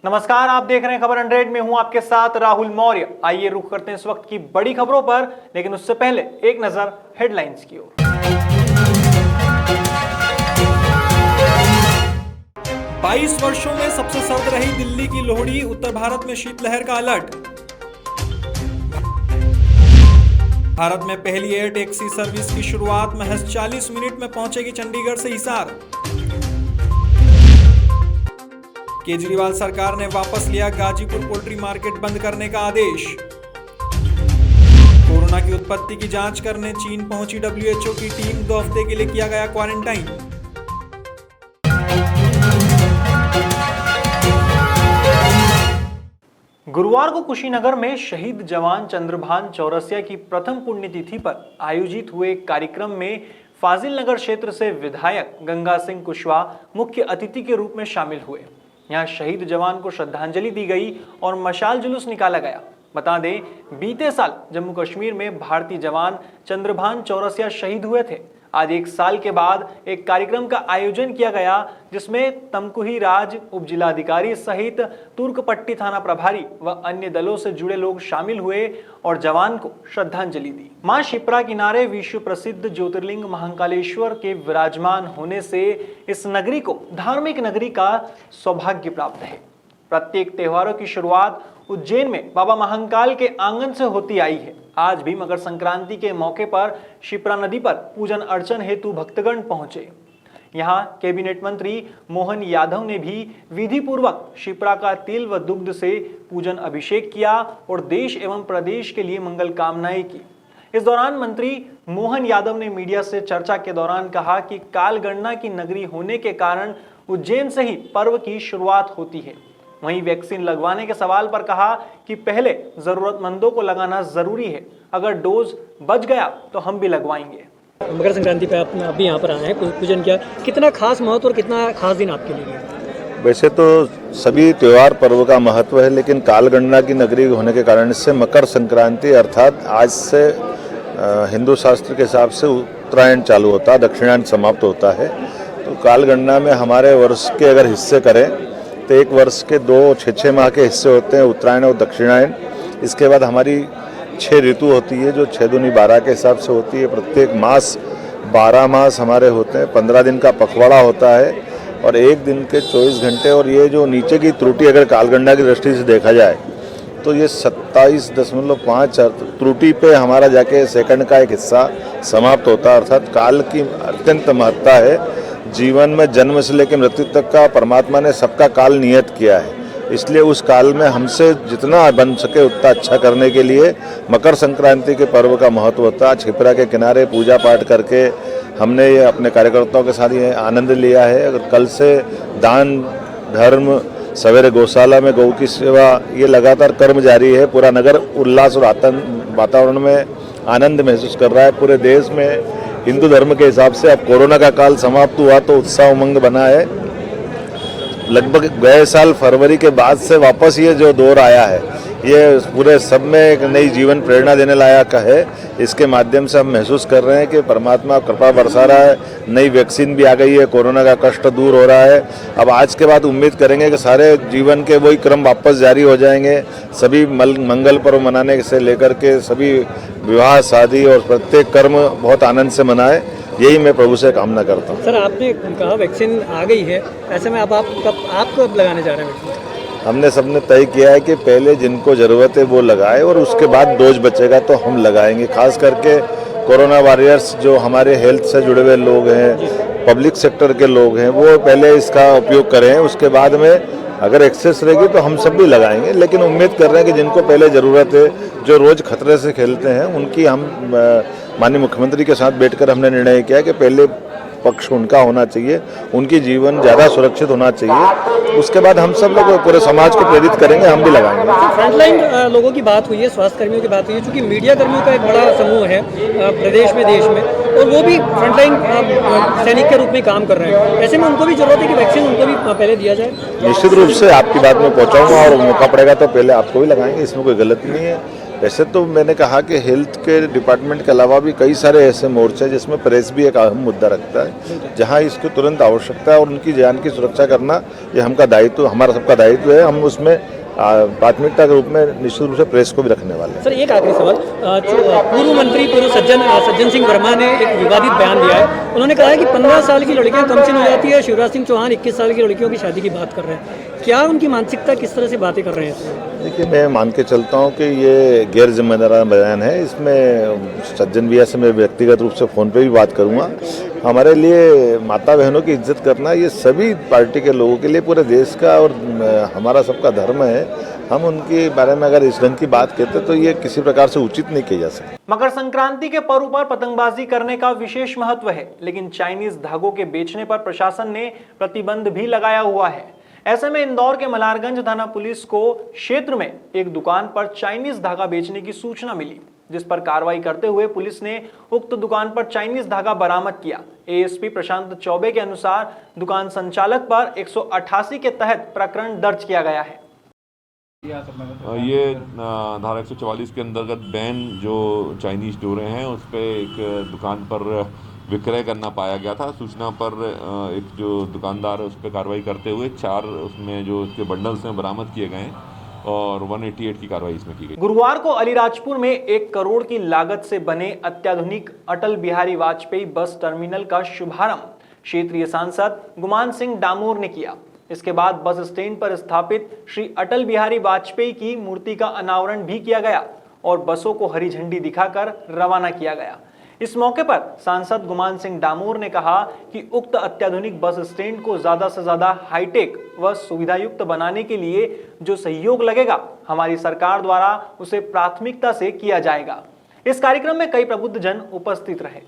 नमस्कार, आप देख रहे हैं खबर 100 में हूं आपके साथ राहुल मौर्य। आइए रुख करते हैं इस वक्त की बड़ी खबरों पर, लेकिन उससे पहले एक नजर हेडलाइंस की ओर। 22 वर्षों में सबसे सर्द रही दिल्ली की लोहड़ी, उत्तर भारत में शीतलहर का अलर्ट। भारत में पहली एयर टैक्सी सर्विस की शुरुआत, महज 40 मिनट में पहुंचेगी चंडीगढ़ से हिसार। केजरीवाल सरकार ने वापस लिया गाजीपुर पोल्ट्री मार्केट बंद करने का आदेश। कोरोना की उत्पत्ति की जांच करने चीन पहुंची WHO की टीम, 2 हफ्ते के लिए किया गया क्वारंटाइन। गुरुवार को कुशीनगर में शहीद जवान चंद्रभान चौरसिया की प्रथम पुण्यतिथि पर आयोजित हुए कार्यक्रम में फाजिल नगर क्षेत्र से विधायक गंगा सिंह कुशवाहा मुख्य अतिथि के रूप में शामिल हुए। यहां शहीद जवान को श्रद्धांजलि दी गई और मशाल जुलूस निकाला गया। बता दें, बीते साल जम्मू कश्मीर में भारतीय जवान चंद्रभान चौरसिया शहीद हुए थे। आज 1 साल के बाद एक कार्यक्रम का आयोजन किया गया, जिसमें तमकुही राज उप जिलाधिकारी सहित तुर्कपट्टी थाना प्रभारी व अन्य दलों से जुड़े लोग शामिल हुए और जवान को श्रद्धांजलि दी। मां शिप्रा किनारे विश्व प्रसिद्ध ज्योतिर्लिंग महाकालेश्वर के विराजमान होने से इस नगरी को धार्मिक नगरी का सौभाग्य प्राप्त है। प्रत्येक त्योहारों की शुरुआत उज्जैन में बाबा महाकाल के आंगन से होती आई है। आज भी मकर संक्रांति के मौके पर शिप्रा नदी पर पूजन अर्चन हेतु भक्तगण पहुंचे। यहां कैबिनेट मंत्री मोहन यादव ने भी विधि पूर्वक शिप्रा का तिल व दुग्ध से पूजन अभिषेक किया और देश एवं प्रदेश के लिए मंगल कामनाएं की। इस दौरान मंत्री मोहन यादव ने मीडिया से चर्चा के दौरान कहा कि कालगणना की नगरी होने के कारण उज्जैन से ही पर्व की शुरुआत होती है। वहीं वैक्सीन लगवाने के सवाल पर कहा कि पहले जरूरतमंदों को लगाना जरूरी है, अगर डोज बच गया तो हम भी लगवाएंगे। मकर संक्रांति पे आप अभी यहाँ पर आए हैं, पूजन किया, कितना खास महत्व और कितना खास दिन आपके लिए? वैसे तो सभी त्यौहार पर्व का महत्व है, लेकिन कालगणना की नगरी होने के कारण से मकर संक्रांति अर्थात आज से हिंदू शास्त्र के हिसाब से उत्तरायण चालू होता है, दक्षिणायन समाप्त होता है। तो कालगणना में हमारे वर्ष के अगर हिस्से करें तो एक वर्ष के 6 माह के हिस्से होते हैं, उत्तरायण और दक्षिणायन। इसके बाद हमारी 6 ऋतु होती है, जो 6 दूनी 12 के हिसाब से होती है। प्रत्येक मास 12 मास हमारे होते हैं। 15 दिन का पखवाड़ा होता है और 1 दिन के 24 घंटे। और ये जो नीचे की त्रुटि अगर कालगणना की दृष्टि से देखा जाए तो ये 27.5 त्रुटि पे हमारा जाके सेकंड का एक हिस्सा समाप्त होता है। अर्थात काल की अत्यंत महत्ता है। जीवन में जन्म से लेकर मृत्यु तक का परमात्मा ने सबका काल नियत किया है, इसलिए उस काल में हमसे जितना बन सके उतना अच्छा करने के लिए मकर संक्रांति के पर्व का महत्व होता है। छिपरा के किनारे पूजा पाठ करके हमने ये अपने कार्यकर्ताओं के साथ ये आनंद लिया है। अगर कल से दान धर्म, सवेरे गौशाला में गौ की सेवा, ये लगातार कर्म जारी है। पूरा नगर उल्लास और वातावरण में आनंद महसूस कर रहा है। पूरे देश में हिंदू धर्म के हिसाब से अब कोरोना का काल समाप्त हुआ तो उत्साह उमंग बना है। लगभग गए साल फरवरी के बाद से वापस ये जो दौर आया है, ये पूरे सब में एक नई जीवन प्रेरणा देने लायक है। इसके माध्यम से हम महसूस कर रहे हैं कि परमात्मा कृपा बरसा रहा है। नई वैक्सीन भी आ गई है, कोरोना का कष्ट दूर हो रहा है। अब आज के बाद उम्मीद करेंगे कि सारे जीवन के वही क्रम वापस जारी हो जाएंगे। सभी मंगल पर्व मनाने से लेकर के सभी विवाह शादी और प्रत्येक कर्म बहुत आनंद से मनाए, यही मैं प्रभु से कामना करता हूँ। सर, आपने कहा वैक्सीन आ गई है, ऐसे में आप कब लगाने जा रहे हैं वैक्सीन? हमने सबने तय किया है कि पहले जिनको ज़रूरत है वो लगाए और उसके बाद डोज बचेगा तो हम लगाएंगे। खास करके कोरोना वॉरियर्स जो हमारे हेल्थ से जुड़े हुए लोग हैं, पब्लिक सेक्टर के लोग हैं, वो पहले इसका उपयोग करें। उसके बाद में अगर एक्सेस रहेगी तो हम सब भी लगाएंगे। लेकिन उम्मीद कर रहे हैं कि जिनको पहले ज़रूरत है, जो रोज़ खतरे से खेलते हैं, उनकी हम माननीय मुख्यमंत्री के साथ बैठकर हमने निर्णय किया कि पहले पक्ष उनका होना चाहिए, उनकी जीवन ज़्यादा सुरक्षित होना चाहिए। उसके बाद हम सब लोग पूरे समाज को प्रेरित करेंगे, हम भी लगाएंगे। फ्रंटलाइन लोगों की बात हुई है, स्वास्थ्य कर्मियों की बात हुई है, क्योंकि मीडिया कर्मियों का एक बड़ा समूह है प्रदेश में, देश में, और वो भी फ्रंटलाइन सैनिक के रूप में काम कर रहे हैं। ऐसे में उनको भी जरूरत है कि वैक्सीन उनको भी पहले दिया जाए। निश्चित रूप से आपकी बात में पहुँचाऊँगा और मौका पड़ेगा तो पहले आपको भी लगाएंगे, इसमें कोई गलती नहीं है। वैसे तो मैंने कहा कि हेल्थ के डिपार्टमेंट के अलावा भी कई सारे ऐसे मोर्चे हैं जिसमें प्रेस भी एक अहम मुद्दा रखता है, जहां इसकी तुरंत आवश्यकता है और उनकी जान की सुरक्षा करना ये हमारा सबका दायित्व है। हम उसमें प्राथमिकता के रूप में निश्चित रूप से प्रेस को भी रखने वाले हैं। सर एक आखिरी सवाल, पूर्व मंत्री सज्जन सिंह वर्मा ने एक विवादित बयान दिया है। उन्होंने कहा है कि 15 साल की लड़कियां कम से हो जाती है, शिवराज सिंह चौहान 21 साल की लड़कियों की शादी की बात कर रहे हैं। क्या उनकी मानसिकता, किस तरह से बातें कर रहे हैं? देखिए, मैं मान के चलता हूँ कि ये गैर जिम्मेदाराना बयान है। इसमें सज्जन भैया से मैं व्यक्तिगत रूप से फ़ोन पे भी बात करूँगा। हमारे लिए माता बहनों की इज्जत करना ये सभी पार्टी के लोगों के लिए, पूरे देश का और हमारा सबका धर्म है। हम उनके बारे में अगर इस ढंग की बात कहते तो ये किसी प्रकार से उचित नहीं किया जा सकता। मकर संक्रांति के पर्व पर पतंगबाजी करने का विशेष महत्व है, लेकिन चाइनीज धागों के बेचने पर प्रशासन ने प्रतिबंध भी लगाया हुआ है। ऐसे में इंदौर के मलारगंज थाना पुलिस को क्षेत्र में एक दुकान पर चाइनीज धागा बेचने की सूचना मिली, जिस पर कार्रवाई करते हुए पुलिस ने उक्त दुकान पर चाइनीज धागा बरामद किया। एएसपी प्रशांत चौबे के अनुसार दुकान संचालक पर 188 के तहत प्रकरण दर्ज किया गया है। ये धारा 144 के अंतर्गत बैन जो चाइनीज डोरे हैं उस पर एक दुकान पर विक्रय करना पाया गया था। सूचना पर एक जो दुकानदार है उस पर कार्रवाई करते हुए 4 उसमें जो उसके बंडल्स हैं बरामद किए गए हैं और 188 की कार्रवाई इसमें की गई। गुरुवार को अलीराजपुर में 1 करोड़ की लागत से बने अत्याधुनिक अटल बिहारी वाजपेयी बस टर्मिनल का शुभारंभ क्षेत्रीय सांसद गुमान सिंह डामोर ने किया। इसके बाद बस स्टैंड पर स्थापित श्री अटल बिहारी वाजपेयी की मूर्ति का अनावरण भी किया गया और बसों को हरी झंडी दिखाकर रवाना किया गया। इस मौके पर सांसद गुमान सिंह डामोर ने कहा कि उक्त अत्याधुनिक बस स्टैंड को ज्यादा से ज्यादा हाईटेक व सुविधायुक्त बनाने के लिए जो सहयोग लगेगा, हमारी सरकार द्वारा उसे प्राथमिकता से किया जाएगा। इस कार्यक्रम में कई प्रबुद्ध जन उपस्थित रहे।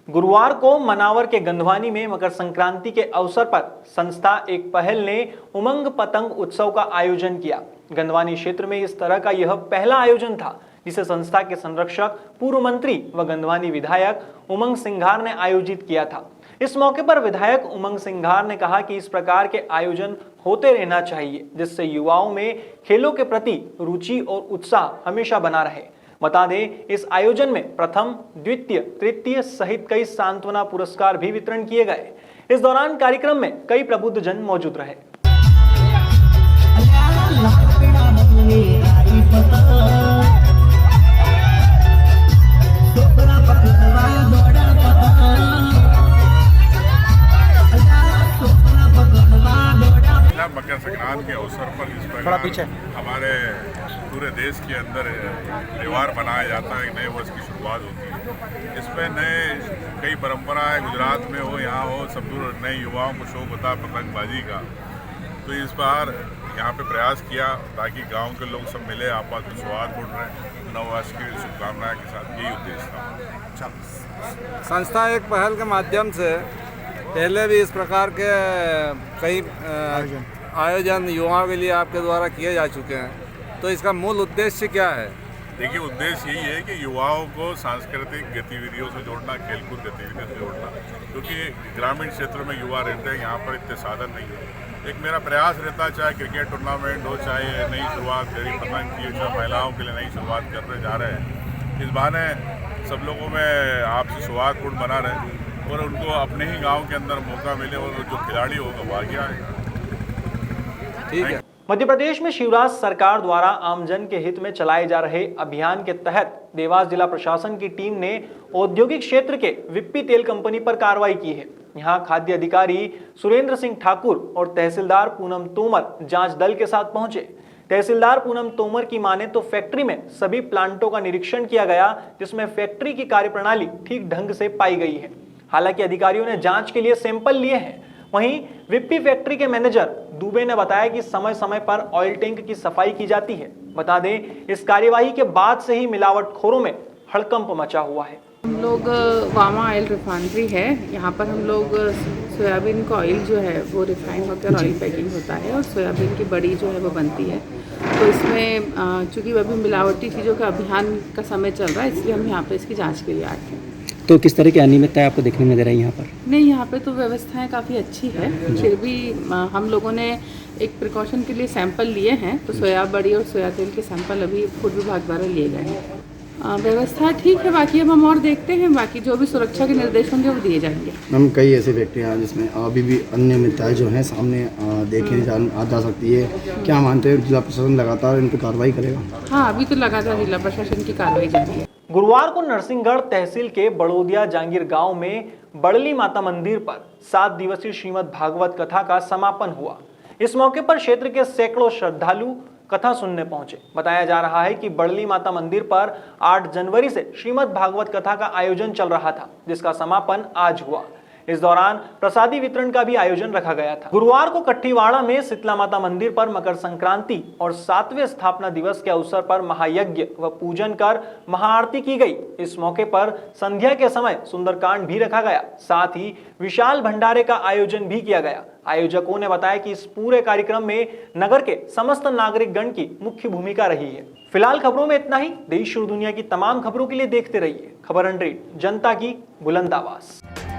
गुरुवार को मनावर के गंधवानी में मकर संक्रांति के अवसर पर संस्था एक पहल ने उमंग पतंग उत्सव का आयोजन किया। गंधवानी क्षेत्र में इस तरह का यह पहला आयोजन था, जिसे संस्था के संरक्षक पूर्व मंत्री व गंधवानी विधायक उमंग सिंघार ने आयोजित किया था। इस मौके पर विधायक उमंग सिंघार ने कहा कि इस प्रकार के आयोजन होते रहना चाहिए, जिससे युवाओं में खेलों के प्रति रुचि और उत्साह हमेशा बना रहे। बता दें, इस आयोजन में प्रथम, द्वितीय, तृतीय सहित कई सांत्वना पुरस्कार भी वितरण किए गए। इस दौरान कार्यक्रम में कई प्रबुद्ध जन मौजूद रहे। मकर संक्रांति के अवसर पर इस प्रकार हमारे पूरे देश के अंदर त्योहार मनाया जाता है, नए वर्ष की शुरुआत होती है। इसमें नए कई परंपराएं गुजरात में हो, यहाँ हो, सब नए युवाओं को शौक होता है पतंगबाजी का। तो इस बार यहाँ पे प्रयास किया ताकि गांव के लोग सब मिले, आपस में सौहार्दपूर्ण रहे, नववर्ष की शुभकामनाएं के साथ, यही उद्देश्य था। संस्था एक पहल के माध्यम से पहले भी इस प्रकार के कई आयोजन युवाओं के लिए आपके द्वारा किए जा चुके हैं, तो इसका मूल उद्देश्य क्या है? देखिए, उद्देश्य यही है कि युवाओं को सांस्कृतिक गतिविधियों से जोड़ना, खेलकूद गतिविधियों से जोड़ना, क्योंकि ग्रामीण क्षेत्रों में युवा रहते हैं, यहाँ पर इतने साधन नहीं है। एक मेरा प्रयास रहता है, चाहे क्रिकेट टूर्नामेंट हो, चाहे नई शुरुआत गरीब पतंग की, चाहे महिलाओं के लिए नई शुरुआत करने जा रहे हैं। इस बहाने सब लोगों में आपसी सौहार्दपूर्ण बना रहे और उनको अपने ही गाँव के अंदर मौका मिले और जो खिलाड़ी होगा वो आगे आएगा। ठीक है। मध्य प्रदेश में शिवराज सरकार द्वारा आमजन के हित में चलाए जा रहे अभियान के तहत देवास जिला प्रशासन की टीम ने औद्योगिक क्षेत्र के विप्पी तेल कंपनी पर कार्रवाई की है। यहां खाद्य अधिकारी सुरेंद्र सिंह ठाकुर और तहसीलदार पूनम तोमर जांच दल के साथ पहुंचे। तहसीलदार पूनम तोमर की माने तो फैक्ट्री में सभी प्लांटों का निरीक्षण किया गया, जिसमें फैक्ट्री की कार्यप्रणाली ठीक ढंग से पाई गई है। हालांकि अधिकारियों ने जांच के लिए सैंपल लिए हैं। वहीं विप्पी फैक्ट्री के मैनेजर दुबे ने बताया कि समय समय पर ऑयल टैंक की सफाई की जाती है। बता दें, इस कार्यवाही के बाद से ही मिलावटखोरों में हड़कंप मचा हुआ है। हम लोग वामा ऑयल रिफाइनरी है, यहाँ पर हम लोग सोयाबीन का ऑयल जो है वो रिफाइन होकर ऑयल पैकिंग होता है और सोयाबीन की बड़ी जो है वो बनती है। तो इसमें चूँकि अभी मिलावटी चीज़ों का अभियान का समय चल रहा है, इसलिए हम यहाँ पे इसकी जांच के लिए आए हैं। तो किस तरह की अनियमितता आपको देखने में नजर आई यहाँ पर? नहीं, यहाँ पे तो व्यवस्थाएं काफ़ी अच्छी है। फिर भी हम लोगों ने एक प्रिकॉशन के लिए सैंपल लिए हैं, तो सोया बड़ी और सोया तेल के सैंपल अभी फूड विभाग द्वारा लिए गए हैं। व्यवस्था ठीक है, बाकी अब हम और देखते हैं, बाकी जो भी सुरक्षा के निर्देश होंगे वो दिए जाएंगे। मैम, कई ऐसे व्यक्ति हैं जिसमें अभी भी अनियमितताएं जो हैं सामने देखी जा सकती है, क्या मानते हैं जिला प्रशासन लगातार इन पर कार्रवाई करेगा? हाँ, अभी तो लगातार जिला प्रशासन की कार्रवाई जारी है। गुरुवार को नरसिंहगढ़ तहसील के बड़ोदिया जांगीर गांव में बड़ली माता मंदिर पर 7 दिवसीय श्रीमद् भागवत कथा का समापन हुआ। इस मौके पर क्षेत्र के सैकड़ों श्रद्धालु कथा सुनने पहुंचे। बताया जा रहा है कि बड़ली माता मंदिर पर 8 जनवरी से श्रीमद् भागवत कथा का आयोजन चल रहा था, जिसका समापन आज हुआ। इस दौरान प्रसादी वितरण का भी आयोजन रखा गया था। गुरुवार को कट्टीवाड़ा में शीतला माता मंदिर पर मकर संक्रांति और 7वें स्थापना दिवस के अवसर पर महायज्ञ व पूजन कर महाआरती की गई। इस मौके पर संध्या के समय सुंदरकांड भी रखा गया, साथ ही विशाल भंडारे का आयोजन भी किया गया। आयोजकों ने बताया कि इस पूरे कार्यक्रम में नगर के समस्त नागरिक गण की मुख्य भूमिका रही है। फिलहाल खबरों में इतना ही। देश और दुनिया की तमाम खबरों के लिए देखते रहिए खबर 100, जनता की बुलंद आवाज।